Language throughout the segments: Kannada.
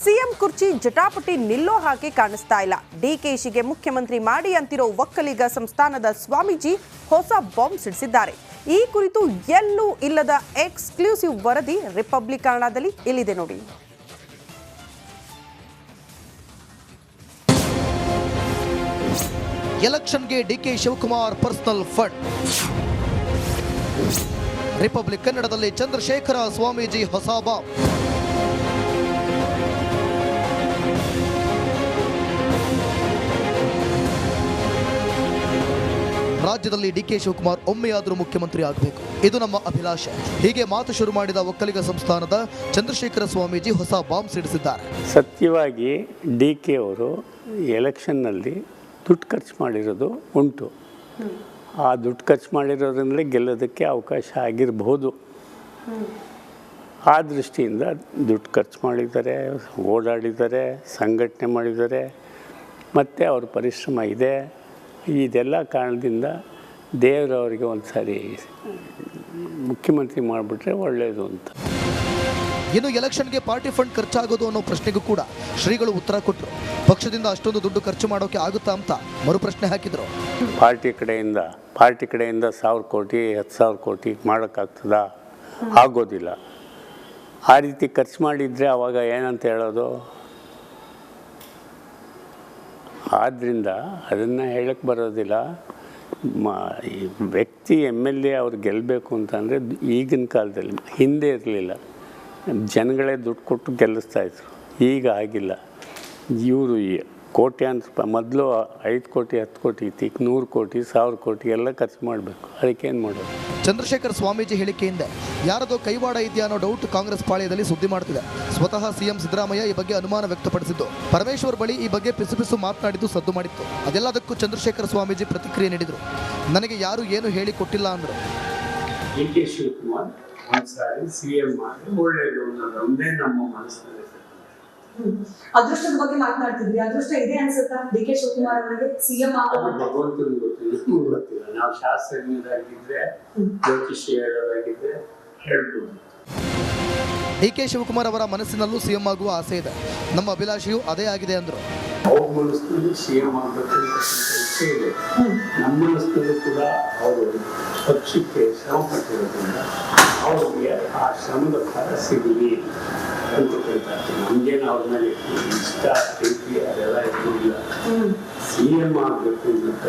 ಸಿಎಂ ಕುರ್ಚಿ ಜಟಾಪಟಿ ನಿಲ್ಲೋ ಹಾಗೆ ಕಾಣಿಸ್ತಾ ಇಲ್ಲ. ಡಿಕೆಶಿಗೆ ಮುಖ್ಯಮಂತ್ರಿ ಮಾಡಿ ಅಂತಿರೋ ಒಕ್ಕಲಿಗ ಸಂಸ್ಥಾನದ ಸ್ವಾಮೀಜಿ ಹೊಸ ಬಾಂಬ್ ಸಿಡಿಸಿದ್ದಾರೆ. ಈ ಕುರಿತು ಎಲ್ಲೂ ಇಲ್ಲದ ಎಕ್ಸ್ಕ್ಲೂಸಿವ್ ವರದಿ ರಿಪಬ್ಲಿಕ್ ಕನ್ನಡದಲ್ಲಿ ಇಲ್ಲಿದೆ ನೋಡಿ. ಎಲೆಕ್ಷನ್ಗೆ DK Shivakumar personal fund. Republic ಕನ್ನಡದಲ್ಲಿ ಚಂದ್ರಶೇಖರ ಸ್ವಾಮೀಜಿ ಹೊಸ ಬಾಂಬ್. ರಾಜ್ಯದಲ್ಲಿ ಡಿಕೆ ಶಿವಕುಮಾರ್ ಒಮ್ಮೆಯಾದರೂ ಮುಖ್ಯಮಂತ್ರಿ ಆಗಬೇಕು, ಇದು ನಮ್ಮ ಅಭಿಲಾಷೆ. ಹೀಗೆ ಮಾತು ಶುರು ಮಾಡಿದ ಒಕ್ಕಲಿಗ ಸಂಸ್ಥಾನದ ಚಂದ್ರಶೇಖರ ಸ್ವಾಮೀಜಿ ಹೊಸ ಬಾಂಬ್ ಸಿಡಿಸಿದ್ದಾರೆ. ಸತ್ಯವಾಗಿ ಡಿಕೆ ಅವರು ಎಲೆಕ್ಷನ್ನಲ್ಲಿ ದುಡ್ಡು ಖರ್ಚು ಮಾಡಿರೋದು ಉಂಟು. ಆ ದುಡ್ಡು ಖರ್ಚು ಮಾಡಿರೋದ್ರಿಂದಲೇ ಗೆಲ್ಲೋದಕ್ಕೆ ಅವಕಾಶ ಆಗಿರಬಹುದು. ಆ ದೃಷ್ಟಿಯಿಂದ ದುಡ್ಡು ಖರ್ಚು ಮಾಡಿದ್ದಾರೆ, ಓಡಾಡಿದ್ದಾರೆ, ಸಂಘಟನೆ ಮಾಡಿದ್ದಾರೆ, ಮತ್ತು ಅವ್ರ ಪರಿಶ್ರಮ ಇದೆ. ಇದೆಲ್ಲ ಕಾರಣದಿಂದ ದೇವರವರಿಗೆ ಒಂದು ಸಾರಿ ಮುಖ್ಯಮಂತ್ರಿ ಮಾಡಿಬಿಟ್ರೆ ಒಳ್ಳೆಯದು ಅಂತ. ಇನ್ನು ಎಲೆಕ್ಷನ್ಗೆ ಪಾರ್ಟಿ ಫಂಡ್ ಖರ್ಚಾಗೋದು ಅನ್ನೋ ಪ್ರಶ್ನೆಗೂ ಕೂಡ ಶ್ರೀಗಳು ಉತ್ತರ ಕೊಟ್ಟರು. ಪಕ್ಷದಿಂದ ಅಷ್ಟೊಂದು ದುಡ್ಡು ಖರ್ಚು ಮಾಡೋಕೆ ಆಗುತ್ತಾ ಅಂತ ಮರುಪ್ರಶ್ನೆ ಹಾಕಿದ್ರು. ಪಾರ್ಟಿ ಕಡೆಯಿಂದ 1,000 ಕೋಟಿ 10,000 ಕೋಟಿ ಮಾಡೋಕ್ಕಾಗ್ತದಾ? ಆಗೋದಿಲ್ಲ. ಆ ರೀತಿ ಖರ್ಚು ಮಾಡಿದರೆ ಅವಾಗ ಏನಂತ ಹೇಳೋದು? ಆದ್ದರಿಂದ ಅದನ್ನು ಹೇಳಕ್ಕೆ ಬರೋದಿಲ್ಲ. ಈ ವ್ಯಕ್ತಿ MLA ಅವ್ರು ಗೆಲ್ಲಬೇಕು ಅಂತಂದರೆ ಈಗಿನ ಕಾಲದಲ್ಲಿ, ಹಿಂದೆ ಇರಲಿಲ್ಲ, ಜನಗಳೇ ದುಡ್ಡು ಕೊಟ್ಟು ಗೆಲ್ಲಿಸ್ತಾಯಿದ್ರು. ಈಗ ಆಗಿಲ್ಲ. ಇವರು ಕೋಟ್ಯಾಂತರ ರೂಪಾಯಿ, ಮೊದಲು 5 ಕೋಟಿ 10 ಕೋಟಿ ಇತ್ತು, ಈಗ 100 ಕೋಟಿ 1000 ಕೋಟಿ ಎಲ್ಲ ಖರ್ಚು ಮಾಡಬೇಕು. ಅದಕ್ಕೇನು ಮಾಡೋದು? ಚಂದ್ರಶೇಖರ್ ಸ್ವಾಮೀಜಿ ಹೇಳಿಕೆಯಿಂದ ಯಾರದೋ ಕೈವಾಡ ಇದೆಯಾ ಅನ್ನೋ ಡೌಟ್ ಕಾಂಗ್ರೆಸ್ ಪಾಳ್ಯದಲ್ಲಿ ಸುದ್ದಿ ಮಾಡ್ತಿದೆ. ಸ್ವತಃ ಸಿಎಂ ಸಿದ್ದರಾಮಯ್ಯ ಈ ಬಗ್ಗೆ ಅನುಮಾನ ವ್ಯಕ್ತಪಡಿಸಿದ್ದು, ಪರಮೇಶ್ವರ್ ಬಳಿ ಈ ಬಗ್ಗೆ ಪಿಸು ಮಾತನಾಡಿದ್ದು ಸದ್ದು ಮಾಡಿತ್ತು. ಅದೆಲ್ಲದಕ್ಕೂ ಚಂದ್ರಶೇಖರ್ ಸ್ವಾಮೀಜಿ ಪ್ರತಿಕ್ರಿಯೆ ನೀಡಿದರು. ನನಗೆ ಯಾರು ಏನು ಹೇಳಿ ಕೊಟ್ಟಿಲ್ಲ ಅಂದರು. ಡಿಕೆ ಶಿವಕುಮಾರ್ ಒಂದ್ಸಾರಿ ಸಿಎಂ ಮಾಡಿ ಒಳ್ಳೆಯದು ಅನ್ನೋದು ಒಂದೇ ನಮ್ಮ ಮನಸ್ಸಿನಲ್ಲಿ. ಅದೃಷ್ಟದ ಬಗ್ಗೆ ಮಾತನಾಡ್ತಿದ್ವಿ. ಅದೃಷ್ಟ ಇದೆ ಅನ್ಸುತ್ತಾ ಡಿಕೆ ಶಿವಕುಮಾರ್ ಅವರಿಗೆ ಸಿಎಂ ಆಗೋದು? ಭಗವಂತನಿಗೆ ಗೊತ್ತಿಲ್ಲ, ನಮ್ಗೆ ಗೊತ್ತಿಲ್ಲ. ನಾವು ಶಾಸ್ತ್ರಜ್ಞರಾಗಿದ್ರೆ, ಜ್ಯೋತಿಷ್ಯ ಹೇಳೋದಾಗಿದ್ರೆ ಹೇಳ್ಬೋದು. ಡಿಕೆ ಶಿವಕುಮಾರ್ ಅವರ ಮನಸ್ಸಿನಲ್ಲೂ ಸಿಎಂ ಆಗುವ ಆಸೆ ಇದೆ. ನಮ್ಮ ಅಭಿಲಾಷೆಯೂ ಅದೇ ಆಗಿದೆ ಅಂದರು. ಅವ್ರ ಮನಸ್ಸಿನಲ್ಲಿ ಸಿಎಂ ಆಗಬೇಕು ಅಂತ ಇಚ್ಛೆ ಇದೆ. ನಮ್ಮ ಮನಸ್ಸಿನಲ್ಲೂ ಕೂಡ ಅವರು ಪಕ್ಷಕ್ಕೆ ಶ್ರಮ ಪಟ್ಟಿರೋದ್ರಿಂದ ಅವ್ರಿಗೆ ಆ ಶ್ರಮದ ಫಲ ಸಿಗಲಿ ಅಂತ ಕೇಳ್ತಾ ಇರ್ತೀವಿ. ನಮಗೇನು ಅವ್ರ ಮೇಲೆ ಇಷ್ಟ ಪ್ರೀತಿ ಅದೆಲ್ಲ ಇರಲಿಲ್ಲ. ಸಿಎಂ ಆಗಬೇಕು ಅಂತ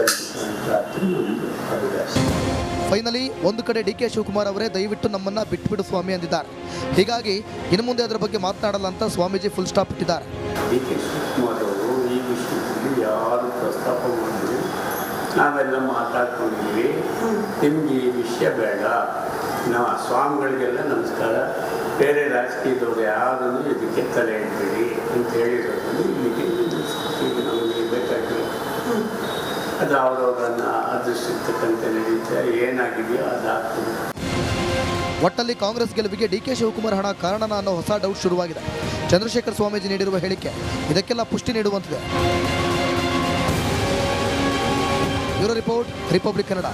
ನಮ್ಮದು ಅಭಿಲಾಷೆ. ಫೈನಲಿ ಒಂದು ಕಡೆ ಡಿಕೆ ಶಿವಕುಮಾರ್ ಅವರೇ ದಯವಿಟ್ಟು ನಮ್ಮನ್ನ ಬಿಟ್ಬಿಡು ಸ್ವಾಮಿ ಅಂದಿದ್ದಾರೆ. ಹೀಗಾಗಿ ಇನ್ನು ಮುಂದೆ ಅದರ ಬಗ್ಗೆ ಮಾತನಾಡಲ್ಲ ಅಂತ ಸ್ವಾಮೀಜಿ ಫುಲ್ ಸ್ಟಾಪ್ ಇಟ್ಟಿದ್ದಾರೆ. ಡಿಕೆ ಶಿವಕುಮಾರ್ ಅವರು ಈ ವಿಷಯದಲ್ಲಿ ಯಾರು ಪ್ರಸ್ತಾಪ ಮಾಡಿದ್ರು, ನಾವೆಲ್ಲ ಮಾತಾಡ್ಕೊಂಡಿದ್ದೀವಿ. ನಿಮ್ಗೆ ಈ ವಿಷಯ ಬೇಡ, ನಾವು ಸ್ವಾಮಿಗಳಿಗೆಲ್ಲ ನಮಸ್ಕಾರ, ಬೇರೆ ರಾಜಕೀಯದವ್ರು ಯಾರನ್ನು ಇದಕ್ಕೆ ತಲೆ ಇಡ್ಬೇಡಿ ಅಂತ ಹೇಳಿರೋದನ್ನು ಇಲ್ಲಿಗೆ ಈಗ ನಮಗೆ ಬೇಕಾಗಿಲ್ಲ. ಅದು ಅವರವರನ್ನು ಅದೃಷ್ಟಿರ್ತಕ್ಕಂಥ ನಡೀತಾ ಏನಾಗಿದೆಯೋ ಅದಾಗ್ತದೆ. ಒಟ್ಟಲ್ಲಿ ಕಾಂಗ್ರೆಸ್ ಗೆಲುವಿಗೆ ಡಿಕೆ ಶಿವಕುಮಾರ್ ಹಣ ಕಾರಣನ ಅನ್ನೋ ಹೊಸ ಡೌಟ್ ಶುರುವಾಗಿದೆ. ಚಂದ್ರಶೇಖರ್ ಸ್ವಾಮೀಜಿ ನೀಡಿರುವ ಹೇಳಿಕೆ ಇದಕ್ಕೆಲ್ಲ ಪುಷ್ಟಿ ನೀಡುವಂತಿದೆ. Bureau report, republic Kannada.